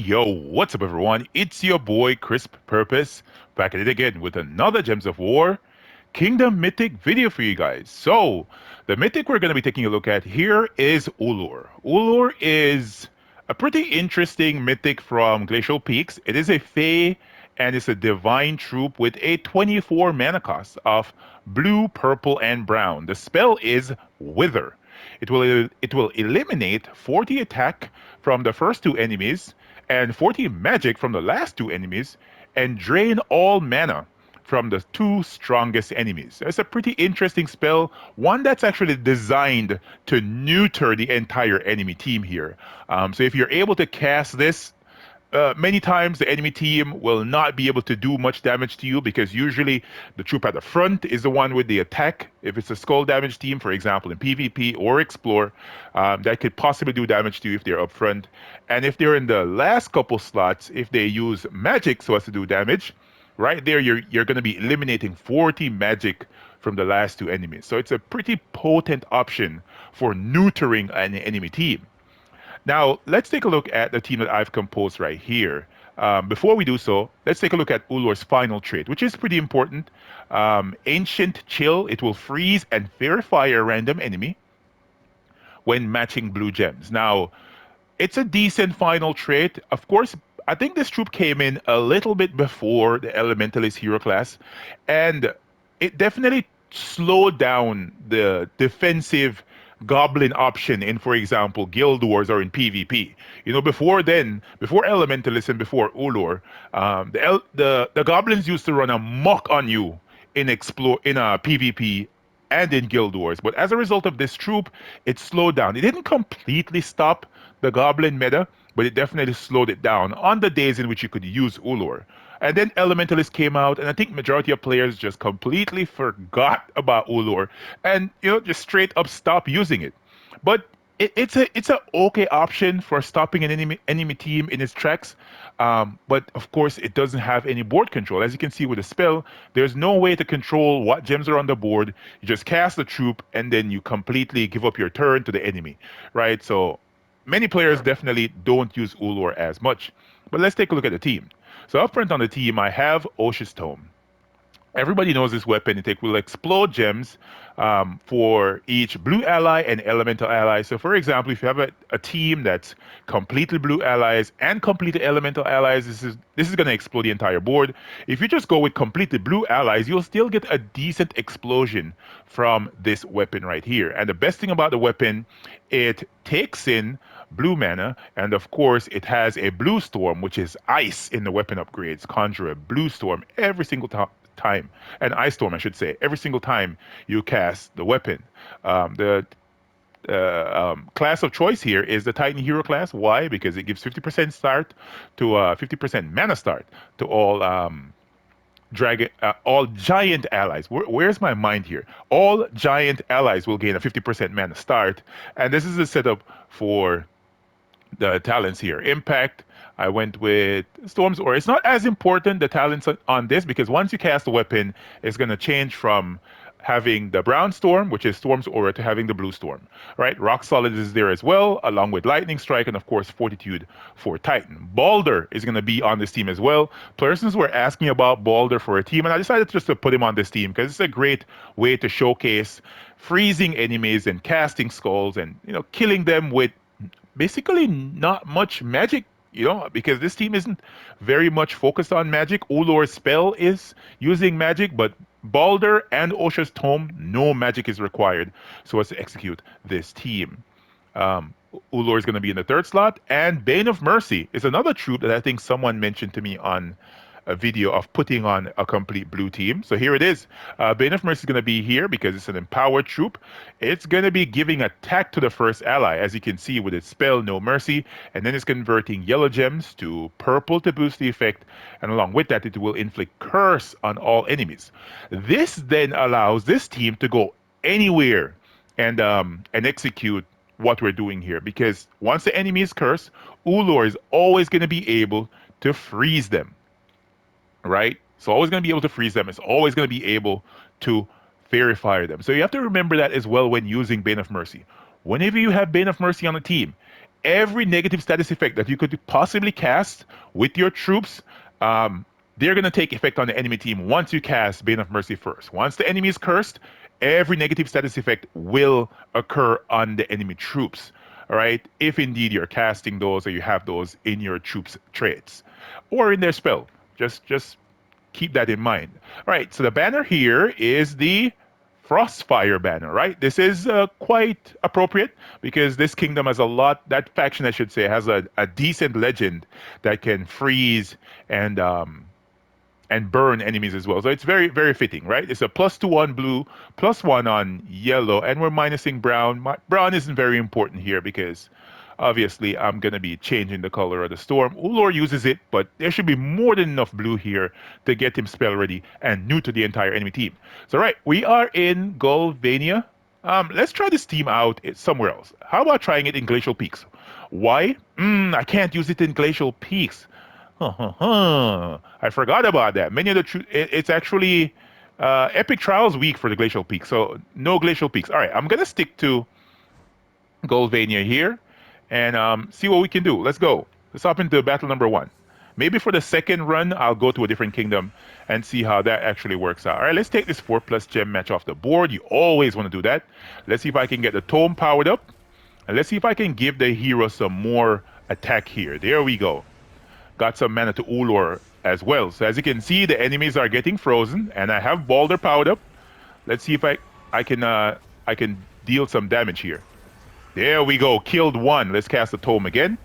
yo, what's up, everyone? It's your boy CrispPurpose back at it again with another Gems of War Kingdom Mythic video for you guys. So, the Mythic we're going to be taking a look at here is Ullor. Ullor is a pretty interesting Mythic from Glacial Peaks. It is a Fae and it's a Divine Troop with a 24 mana cost of blue, purple, and brown. The spell is Wither. It will eliminate 40 attack from the first two enemies and 40 magic from the last two enemies and drain all mana from the two strongest enemies. It's a pretty interesting spell, one that's actually designed to neuter the entire enemy team here. So if you're able to cast this many times the enemy team will not be able to do much damage to you because usually the troop at the front is the one with the attack. If it's a skull damage team, for example, in PvP or Explore, that could possibly do damage to you if they're up front. And if they're in the last couple slots, if they use magic so as to do damage, right there you're going to be eliminating 40 magic from the last two enemies. So it's a pretty potent option for neutering an enemy team. Now, let's take a look at the team that I've composed right here. Before we do so, let's take a look at Ullor's final trait, which is pretty important. Ancient Chill, it will freeze and verify a random enemy when matching blue gems. Now, it's a decent final trait. Of course, I think this troop came in a little bit before the Elementalist hero class, and it definitely slowed down the defensive goblin option in, for example, Guild Wars or in PvP. You know, before then, before Elementalist and before Ullor, the goblins used to run amok on you in PvP and in Guild Wars. But as a result of this troop, it slowed down. It didn't completely stop the goblin meta, but it definitely slowed it down on the days in which you could use Ullor. And then Elementalist came out, and I think majority of players just completely forgot about Ullor and just straight up stopped using it. But it's a okay option for stopping an enemy team in its tracks. But of course, it doesn't have any board control. As you can see with the spell, there's no way to control what gems are on the board. You just cast the troop, and then you completely give up your turn to the enemy, right? So many players definitely don't use Ullor as much. But let's take a look at the team. So up front on the team, I have Oshi's Tome. Everybody knows this weapon. It will explode gems for each blue ally and elemental ally. So for example, if you have a team that's completely blue allies and completely elemental allies, this is going to explode the entire board. If you just go with completely blue allies, you'll still get a decent explosion from this weapon right here. And the best thing about the weapon, it takes in blue mana, and of course it has a blue storm, which is ice in the weapon upgrades. Conjure a blue storm every single time, an ice storm I should say, every single time you cast the weapon. The class of choice here is the Titan Hero class. Why? Because it gives 50% start to 50% mana start to all giant allies. Where's my mind here? All giant allies will gain a 50% mana start, and this is the setup for the talents here. Impact, I went with Storm's Aura. It's not as important, the talents on this, because once you cast the weapon, it's going to change from having the brown storm, which is Storm's Aura, to having the blue storm, right? Rock Solid is there as well, along with Lightning Strike, and of course Fortitude for Titan. Balder is going to be on this team as well. Persons were asking about Balder for a team, and I decided just to put him on this team because it's a great way to showcase freezing enemies and casting skulls and killing them with basically not much magic, because this team isn't very much focused on magic. Ullor's spell is using magic, but Balder and Osha's Tome, no magic is required so as to execute this team. Ullor is going to be in the third slot, and Bane of Mercy is another troop that I think someone mentioned to me on a video of putting on a complete blue team. So here it is. Bane of Mercy is going to be here because it's an empowered troop. It's going to be giving attack to the first ally, as you can see with its spell, No Mercy, and then it's converting yellow gems to purple to boost the effect, and along with that, it will inflict curse on all enemies. This then allows this team to go anywhere and execute what we're doing here, because once the enemy is cursed, Ullor is always going to be able to freeze them. Right? It's always going to be able to freeze them. It's always going to be able to verify them. So you have to remember that as well when using Bane of Mercy. Whenever you have Bane of Mercy on a team, every negative status effect that you could possibly cast with your troops, they're going to take effect on the enemy team once you cast Bane of Mercy first. Once the enemy is cursed, every negative status effect will occur on the enemy troops. All right, if indeed you're casting those or you have those in your troops' traits or in their spell, just keep that in mind. All right, so the banner here is the Frostfire banner, right? This is quite appropriate because this kingdom has a lot, that faction, I should say, has a decent legend that can freeze and burn enemies as well. So it's very, very fitting, right? It's a +2 on blue, +1 on yellow, and we're minusing brown. Brown isn't very important here because obviously I'm going to be changing the color of the storm. Ullor uses it, but there should be more than enough blue here to get him spell ready and new to the entire enemy team. So right, we are in Golvania. Let's try this team out somewhere else. How about trying it in Glacial Peaks? Why? I can't use it in Glacial Peaks. I forgot about that. Many of the it's actually Epic Trials week for the Glacial Peaks, so no Glacial Peaks. All right, I'm gonna stick to Golvania here and see what we can do. Let's go. Let's hop into battle number 1. Maybe for the second run, I'll go to a different kingdom and see how that actually works out. All right, let's take this 4+ gem match off the board. You always want to do that. Let's see if I can get the tome powered up, and let's see if I can give the hero some more attack here. There we go. Got some mana to Ullor as well. So as you can see, the enemies are getting frozen, and I have Balder powered up. Let's see if I can deal some damage here. There we go. Killed one. Let's cast the tome again,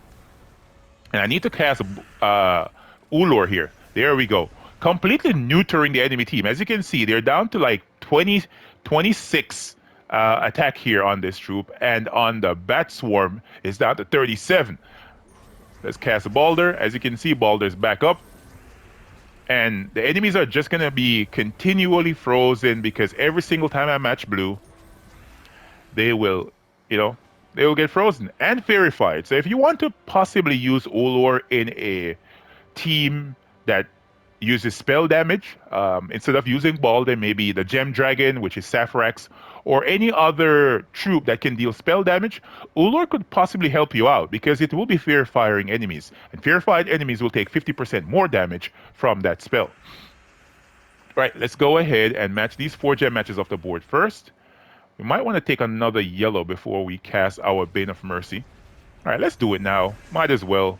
and I need to cast Ullor here. There we go. Completely neutering the enemy team. As you can see, they're down to like 26 attack here on this troop, and on the Bat Swarm is down to 37. Let's cast Balder. As you can see, Balder's back up. And the enemies are just going to be continually frozen because every single time I match blue, they will, they will get frozen and verified. So if you want to possibly use Ullor in a team that uses spell damage, instead of using Balder, maybe the Gem Dragon, which is Saphrax, or any other troop that can deal spell damage, Ullor could possibly help you out because it will be fear firing enemies, and fear fired enemies will take 50% more damage from that spell. Right, let's go ahead and match these 4 gem matches off the board first. We might want to take another yellow before we cast our Bane of Mercy. All right, let's do it now. Might as well.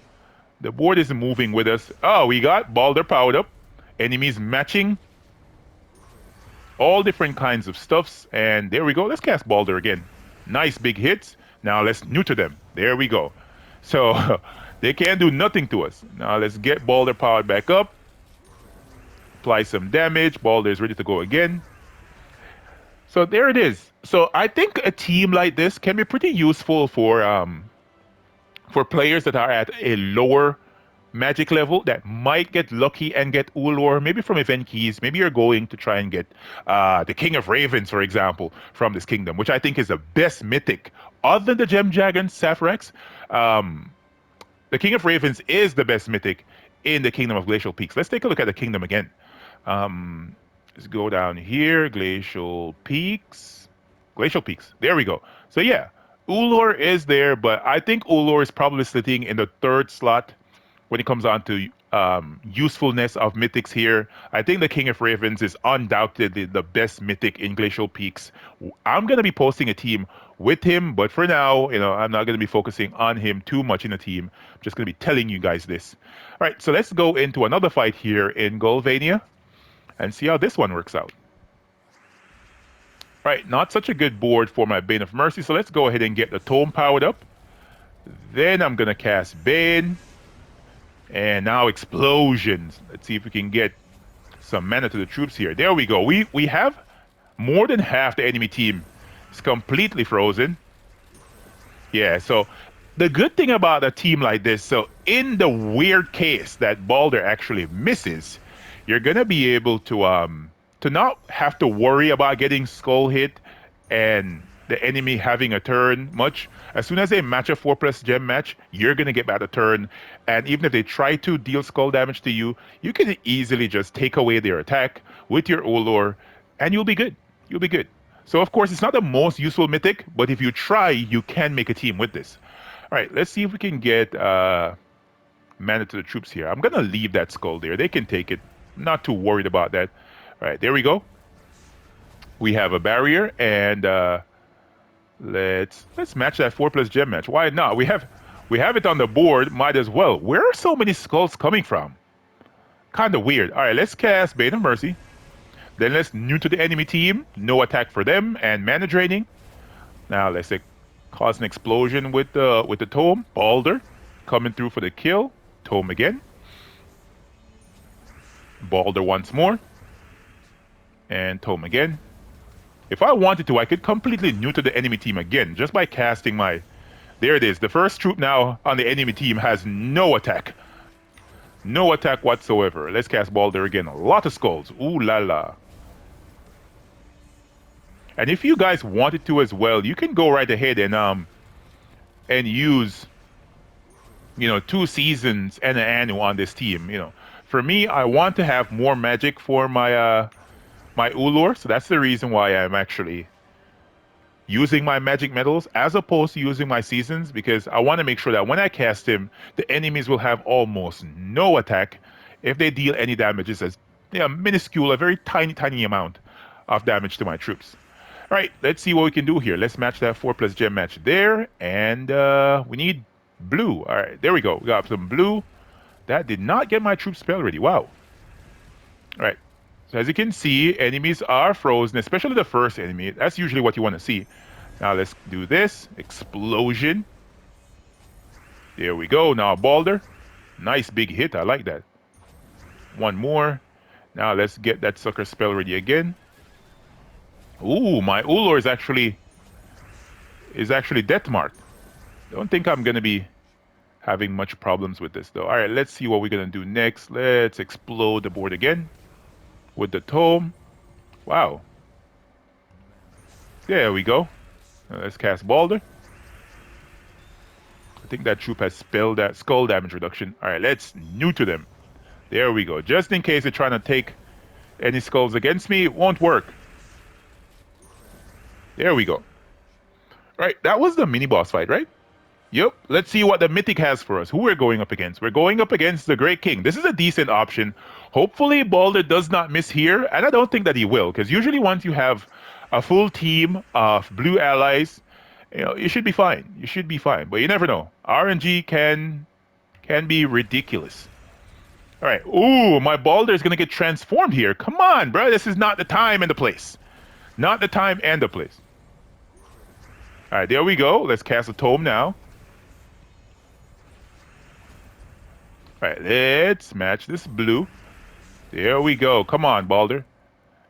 The board is moving with us. Oh, we got Balder powered up. Enemies matching. All different kinds of stuffs. And there we go. Let's cast Balder again. Nice big hits. Now let's neuter them. There we go. So they can't do nothing to us. Now let's get Balder powered back up. Apply some damage. Balder is ready to go again. So there it is. So I think a team like this can be pretty useful for players that are at a lower magic level that might get lucky and get Ullor, maybe from event keys. Maybe you're going to try and get the King of Ravens, for example, from this kingdom, which I think is the best mythic. Other than the Gem Dragon, Saphrax, the King of Ravens is the best mythic in the Kingdom of Glacial Peaks. Let's take a look at the kingdom again. Let's go down here, Glacial Peaks. There we go. So yeah, Ullor is there, but I think Ullor is probably sitting in the 3rd slot when it comes on to usefulness of mythics here. I think the King of Ravens is undoubtedly the best mythic in Glacial Peaks. I'm going to be posting a team with him, but for now, I'm not going to be focusing on him too much in the team. I'm just going to be telling you guys this. All right, so let's go into another fight here in Golvania and see how this one works out. Right, not such a good board for my Bane of Mercy, so let's go ahead and get the tome powered up. Then I'm going to cast Bane. And now Explosions. Let's see if we can get some mana to the troops here. There we go. We have more than half the enemy team is completely frozen. Yeah, so the good thing about a team like this, so in the weird case that Balder actually misses, you're going to be able to not have to worry about getting skull hit and the enemy having a turn much. As soon as they match a 4+ gem match, you're going to get back a turn. And even if they try to deal skull damage to you, you can easily just take away their attack with your Ullor, and you'll be good. You'll be good. So, of course, it's not the most useful mythic, but if you try, you can make a team with this. All right, let's see if we can get mana to the troops here. I'm gonna leave that skull there. They can take it. I'm not too worried about that. All right, there we go. We have a barrier, and let's match that 4+ gem match. Why not? We have it on the board. Might as well. Where are so many skulls coming from? Kind of weird. All right, let's cast Bane of Mercy. Then let's new to the enemy team. No attack for them and mana draining. Now let's cause an explosion with the tome. Balder coming through for the kill. Tome again. Balder once more. And tome again. If I wanted to, I could completely neuter the enemy team again just by casting my... There it is. The first troop now on the enemy team has no attack. No attack whatsoever. Let's cast Balder again. A lot of skulls. Ooh la la. And if you guys wanted to as well, you can go right ahead and use, 2 seasons and an annual on this team. For me, I want to have more magic for my my Ullor, so that's the reason why I'm actually using my magic metals as opposed to using my seasons, because I want to make sure that when I cast him, the enemies will have almost no attack. If they deal any damage, it's a minuscule, a very tiny amount of damage to my troops. All right, let's see what we can do here. Let's match that 4+ gem match there, and we need blue. All right, there we go. We got some blue. That did not get my troop spell ready. Wow. All right. So as you can see, enemies are frozen, especially the first enemy. That's usually what you want to see. Now let's do this. Explosion. There we go. Now Balder. Nice big hit. I like that. One more. Now let's get that sucker spell ready again. Ooh, my Ullor is actually death marked. Don't think I'm gonna be having much problems with this though. All right, let's see what we're gonna do next. Let's explode the board again with the tome. Wow. There we go. Let's cast Balder. I think that troop has that skull damage reduction. All right, let's neuter them. There we go. Just in case they're trying to take any skulls against me, it won't work. There we go. All right, that was the mini boss fight, right? Yep. Let's see what the Mythic has for us. Who we're going up against. We're going up against the Great King. This is a decent option. Hopefully Balder does not miss here, and I don't think that he will, because usually once you have a full team of blue allies, you should be fine. You should be fine, but you never know. RNG can be ridiculous. All right. Ooh, my Balder is going to get transformed here. Come on, bro. This is not the time and the place. Not the time and the place. All right, there we go. Let's cast a tome now. All right, let's match this blue. There we go. Come on, Balder.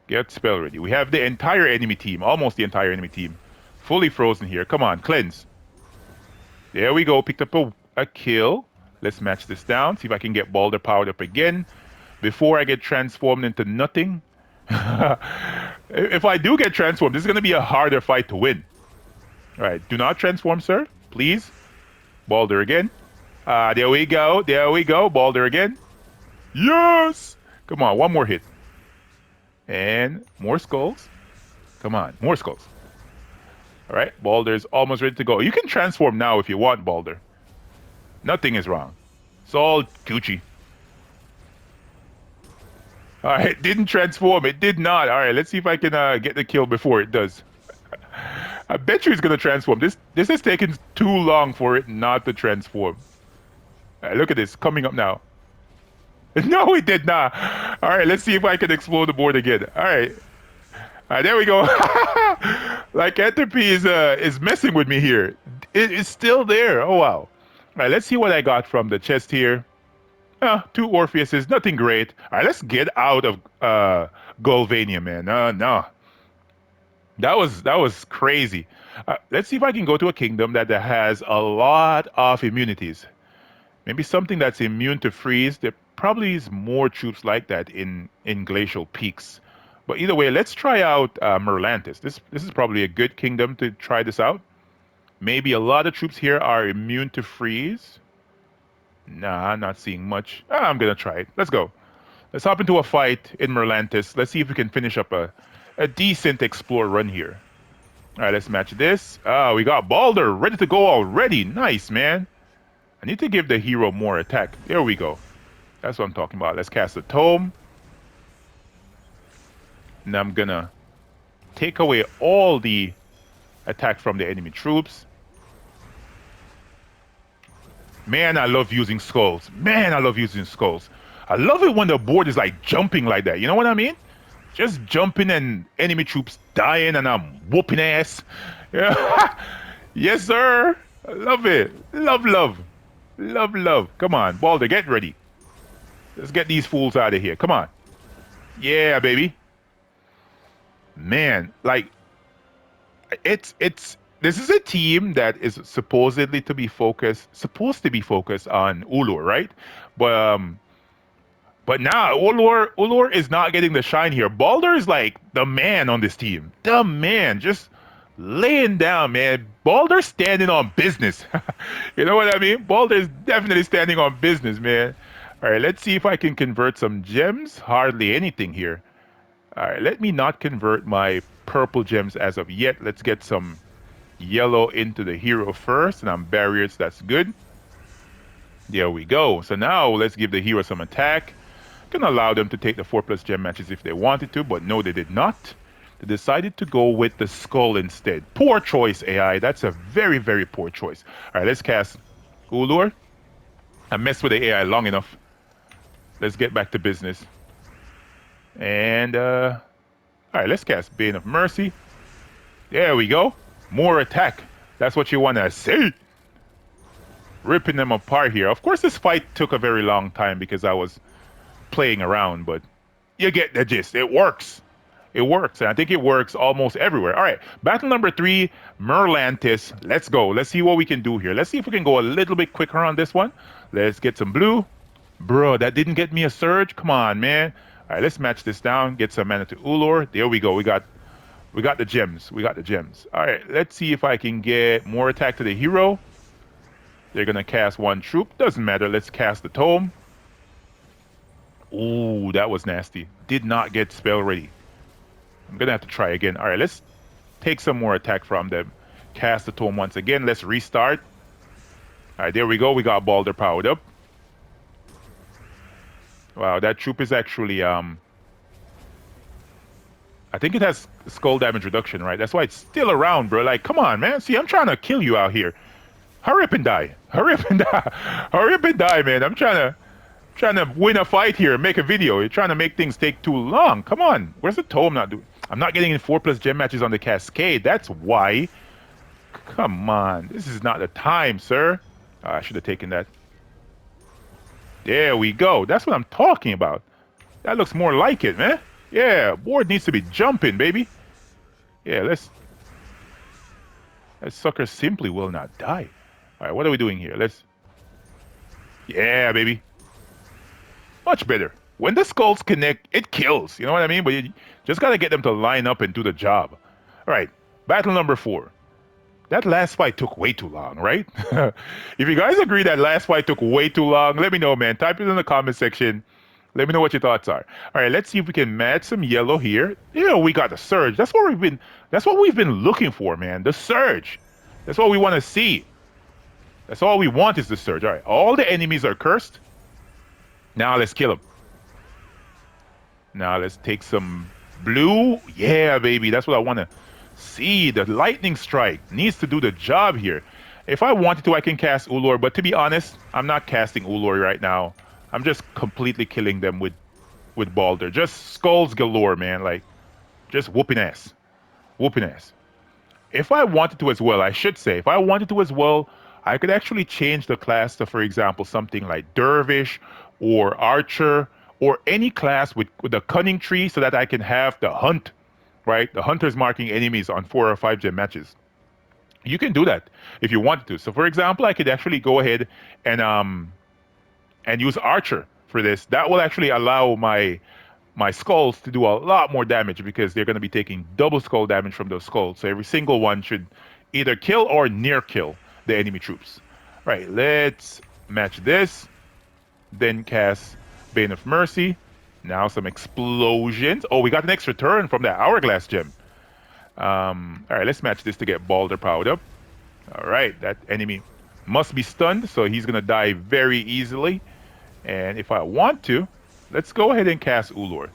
Get spell ready. We have the entire enemy team, almost the entire enemy team, fully frozen here. Come on, cleanse. There we go. Picked up a kill. Let's match this down. See if I can get Balder powered up again before I get transformed into nothing. If I do get transformed, this is going to be a harder fight to win. All right, do not transform, sir. Please. Balder again. There we go. There we go. Balder again. Yes! Come on, one more hit. And more skulls. Come on, more skulls. All right, Balder's almost ready to go. You can transform now if you want, Balder. Nothing is wrong. It's all Gucci. All right, didn't transform. It did not. All right, let's see if I can get the kill before it does. I bet you it's going to transform. This has taken too long for it not to transform. All right, look at this. Coming up now. No, it did not. All right, let's see if I can explode the board again. All right. All right, there we go. Like Entropy is messing with me here. It's still there. Oh, wow. All right, let's see what I got from the chest here. 2 Orpheuses, nothing great. All right, let's get out of Golvania, man. No. That was crazy. Let's see if I can go to a kingdom that has a lot of immunities. Maybe something that's immune to freeze. There probably is more troops like that in Glacial Peaks. But either way, let's try out Merlantis. This is probably a good kingdom to try this out. Maybe a lot of troops here are immune to freeze. Nah, I'm not seeing much. I'm going to try it. Let's go. Let's hop into a fight in Merlantis. Let's see if we can finish up a decent explore run here. All right, let's match this. We got Balder ready to go already. Nice, man. I need to give the hero more attack. There we go. That's what I'm talking about. Let's cast a tome. And I'm gonna take away all the attack from the enemy troops. Man, I love using skulls. Man, I love using skulls. I love it when the board is like jumping like that. You know what I mean? Just jumping and enemy troops dying and I'm whooping ass. Yeah. Yes, sir. I love it. Love, love. Love, love. Come on, Balder, get ready. Let's get these fools out of here. Come on. Yeah, baby. Man, like it's this is a team that is supposed to be focused on Ullor, right? But now Ullor is not getting the shine here. Balder is like the man on this team. The man, just laying down, man. Balder's standing on business. You know what I mean? Balder's definitely standing on business, man. All right, let's see if I can convert some gems. Hardly anything here. All right, let me not convert my purple gems as of yet. Let's get some yellow into the hero first, and I'm barriers. That's good. There we go. So now let's give the hero some attack. Can allow them to take the 4+ gem matches if they wanted to, but no, they did not. They decided to go with the skull instead. Poor choice, AI. That's a very, very poor choice. All right, let's cast Ullor. I messed with the AI long enough. Let's get back to business. And, all right, let's cast Bane of Mercy. There we go. More attack. That's what you want to see. Ripping them apart here. Of course, this fight took a very long time because I was playing around, but you get the gist. It works. It works, and I think it works almost everywhere. All right, battle number 3, Merlantis. Let's go. Let's see what we can do here. Let's see if we can go a little bit quicker on this one. Let's get some blue. Bro, that didn't get me a surge. Come on, man. All right, let's match this down. Get some mana to Ullor. There we go. We got the gems. We got the gems. All right, let's see if I can get more attack to the hero. They're gonna cast one troop. Doesn't matter. Let's cast the tome. Ooh, that was nasty. Did not get spell ready. I'm gonna have to try again. All right, let's take some more attack from them. Cast the tome once again. Let's restart. All right, there we go. We got Balder powered up. Wow, that troop is actually I think it has skull damage reduction, right? That's why it's still around, bro. Like, come on, man. See, I'm trying to kill you out here. Hurry up and die. Hurry up and die. Hurry up and die, man. I'm trying to win a fight here, make a video. You're trying to make things take too long. Come on. Where's the tome not doing? I'm not getting in 4+ gem matches on the Cascade. That's why. Come on. This is not the time, sir. I should have taken that. There we go. That's what I'm talking about. That looks more like it, man. Yeah, board needs to be jumping, baby. Yeah, that sucker simply will not die. All right, what are we doing here? Yeah, baby. Much better. When the skulls connect, it kills. You know what I mean? But you just got to get them to line up and do the job. All right, battle number 4. That last fight took way too long, right? If you guys agree that last fight took way too long, let me know, man. Type it in the comment section. Let me know what your thoughts are. All right, let's see if we can match some yellow here. Yeah, we got the surge. That's what we've been looking for, man. The surge. That's what we want to see. That's all we want is the surge. All right, all the enemies are cursed. Now let's kill them. Now let's take some blue. Yeah, baby, that's what I want to see. The lightning strike needs to do the job here. If I wanted to, I can cast Ullor, but to be honest, I'm not casting Ullor right now. I'm just completely killing them with Balder. Just skulls galore, man. Like, just whooping ass. Whooping ass. If I wanted to as well, I should say, if I wanted to as well, I could actually change the class to, for example, something like Dervish or Archer or any class with a cunning tree so that I can have the hunt, right? The hunter's marking enemies on 4 or 5 gem matches. You can do that if you wanted to. So, for example, I could actually go ahead and use Archer for this. That will actually allow my skulls to do a lot more damage because they're going to be taking double skull damage from those skulls. So every single one should either kill or near kill the enemy troops. All right, let's match this. Then cast Bane of Mercy. Now some explosions. Oh, we got an extra turn from that Hourglass gem. All right, let's match this to get Balder powered up. All right, that enemy must be stunned, so he's gonna die very easily. And if I want to, let's go ahead and cast Ullor.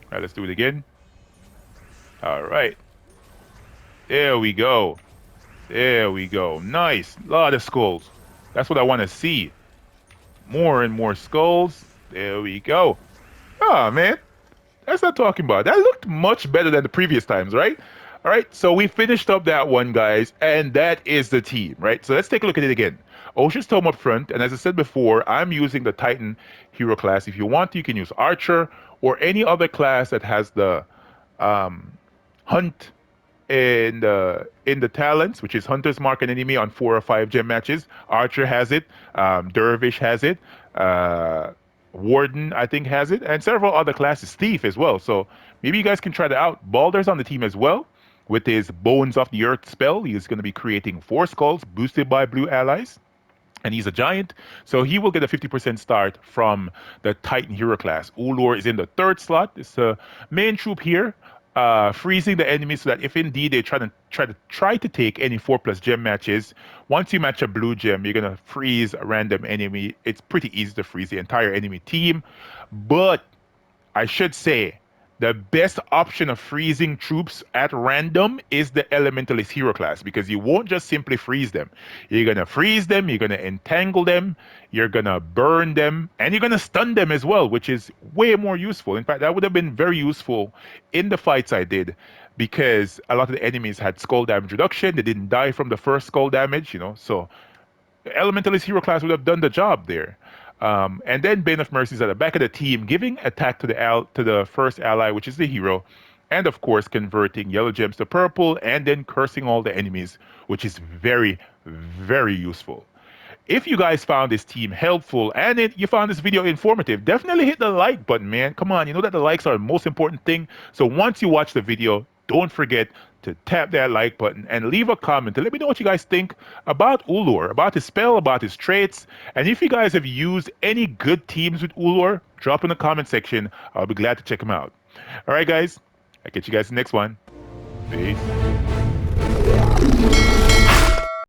All right, let's do it again. All right, there we go. There we go. Nice. Lot of skulls. That's what I want to see. More and more skulls. There we go. Ah, man. That's not talking about. That looked much better than the previous times, right? All right. So we finished up that one, guys, and that is the team, right? So let's take a look at it again. Ocean's Tome up front, and as I said before, I'm using the Titan hero class. If you want to, you can use Archer or any other class that has the hunt in the talents, which is Hunter's Mark an enemy on 4 or 5 gem matches. Archer has it. Dervish has it. Uh, Warden, I think, has it, and several other classes. Thief as well. So maybe you guys can try that out. Balder's on the team as well with his Bones of the Earth spell. He's going to be creating 4 skulls boosted by blue allies, and he's a giant, so he will get a 50% start from the Titan hero class. Ullor is in the 3rd slot. It's the main troop here, freezing the enemy so that if indeed they try to take any 4+ gem matches, once you match a blue gem, you're gonna freeze a random enemy. It's pretty easy to freeze the entire enemy team, but I should say the best option of freezing troops at random is the Elementalist hero class, because you won't just simply freeze them. You're going to freeze them, you're going to entangle them, you're going to burn them, and you're going to stun them as well, which is way more useful. In fact, that would have been very useful in the fights I did, because a lot of the enemies had skull damage reduction. They didn't die from the first skull damage, so Elementalist hero class would have done the job there. And then Bane of Mercy is at the back of the team, giving attack to the first ally, which is the hero, and of course converting yellow gems to purple, and then cursing all the enemies, which is very, very useful. If you guys found this team helpful and you found this video informative, definitely hit the like button, man. Come on, you know that the likes are the most important thing. So once you watch the video, don't forget to tap that like button and leave a comment to let me know what you guys think about Ullor, about his spell, about his traits. And if you guys have used any good teams with Ullor, drop in the comment section. I'll be glad to check them out. All right, guys. I'll catch you guys in the next one. Peace.